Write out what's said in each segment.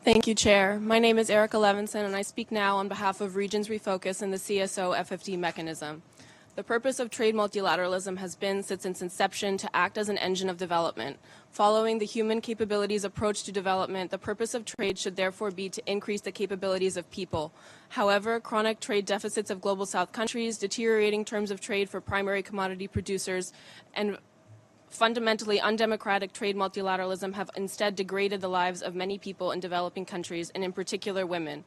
Thank you, Chair. My name is Erica Levenson, and I speak now on behalf of Regions Refocus and the CSO FfD mechanism. The purpose of trade multilateralism has been, since its inception, to act as an engine of development. Following the human capabilities approach to development, the purpose of trade should therefore be to increase the capabilities of people. However, chronic trade deficits of Global South countries, deteriorating terms of trade for primary commodity producers, and fundamentally undemocratic trade multilateralism have instead degraded the lives of many people in developing countries, and in particular women.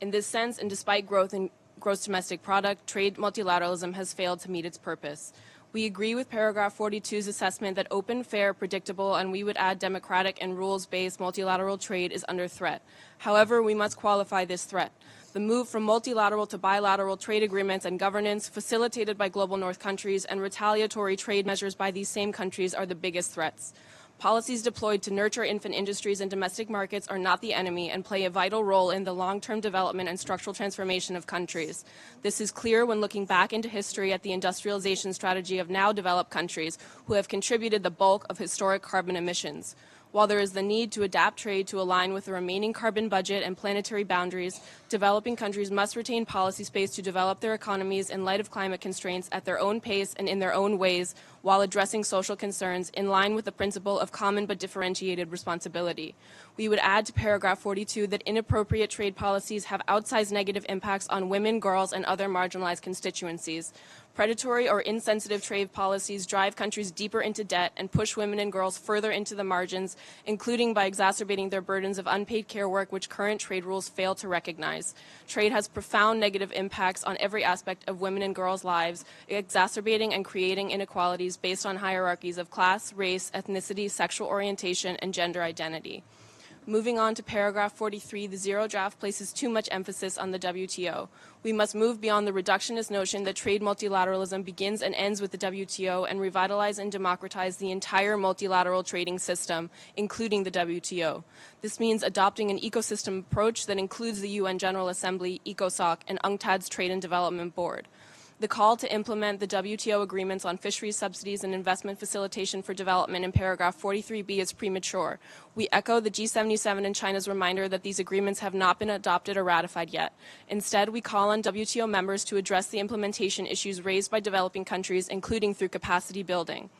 In this sense, and despite growth in gross domestic product, trade multilateralism has failed to meet its purpose. We agree with paragraph 42's assessment that open, fair, predictable, and we would add democratic and rules-based multilateral trade is under threat. However, we must qualify this threat. The move from multilateral to bilateral trade agreements and governance facilitated by global North countries and retaliatory trade measures by these same countries are the biggest threats. Policies deployed to nurture infant industries and domestic markets are not the enemy and play a vital role in the long-term development and structural transformation of countries. This is clear when looking back into history at the industrialization strategy of now developed countries who have contributed the bulk of historic carbon emissions. While there is the need to adapt trade to align with the remaining carbon budget and planetary boundaries, developing countries must retain policy space to develop their economies in light of climate constraints at their own pace and in their own ways, while addressing social concerns in line with the principle of common but differentiated responsibility. We would add to paragraph 42 that inappropriate trade policies have outsized negative impacts on women, girls, and other marginalized constituencies. Predatory or insensitive trade policies drive countries deeper into debt and push women and girls further into the margins, including by exacerbating their burdens of unpaid care work, which current trade rules fail to recognize. Trade has profound negative impacts on every aspect of women and girls' lives, exacerbating and creating inequalities based on hierarchies of class, race, ethnicity, sexual orientation, and gender identity. Moving on to paragraph 43, the zero draft places too much emphasis on the WTO. We must move beyond the reductionist notion that trade multilateralism begins and ends with the WTO and revitalize and democratize the entire multilateral trading system, including the WTO. This means adopting an ecosystem approach that includes the UN General Assembly, ECOSOC, and UNCTAD's Trade and Development Board. The call to implement the WTO agreements on fisheries subsidies and investment facilitation for development in paragraph 43B is premature. We echo the G77 and China's reminder that these agreements have not been adopted or ratified yet. Instead, we call on WTO members to address the implementation issues raised by developing countries, including through capacity building.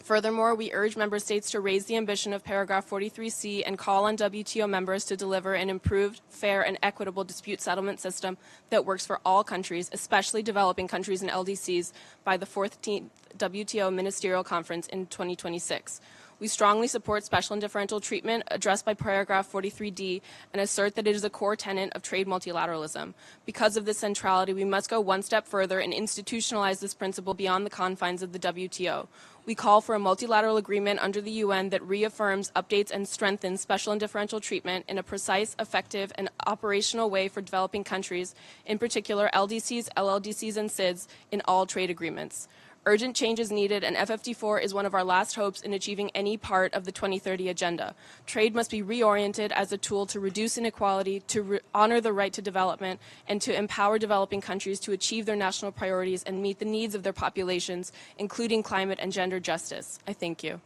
Furthermore, we urge member states to raise the ambition of paragraph 43C and call on WTO members to deliver an improved, fair, and equitable dispute settlement system that works for all countries, especially developing countries and LDCs, by the 14th WTO Ministerial Conference in 2026. We strongly support special and differential treatment addressed by paragraph 43D and assert that it is a core tenet of trade multilateralism. Because of this centrality, we must go one step further and institutionalize this principle beyond the confines of the WTO. We call for a multilateral agreement under the UN that reaffirms, updates, and strengthens special and differential treatment in a precise, effective, and operational way for developing countries, in particular LDCs, LLDCs, and SIDS, in all trade agreements. Urgent change is needed, and FfD4 is one of our last hopes in achieving any part of the 2030 agenda. Trade must be reoriented as a tool to reduce inequality, to honor the right to development, and to empower developing countries to achieve their national priorities and meet the needs of their populations, including climate and gender justice. I thank you.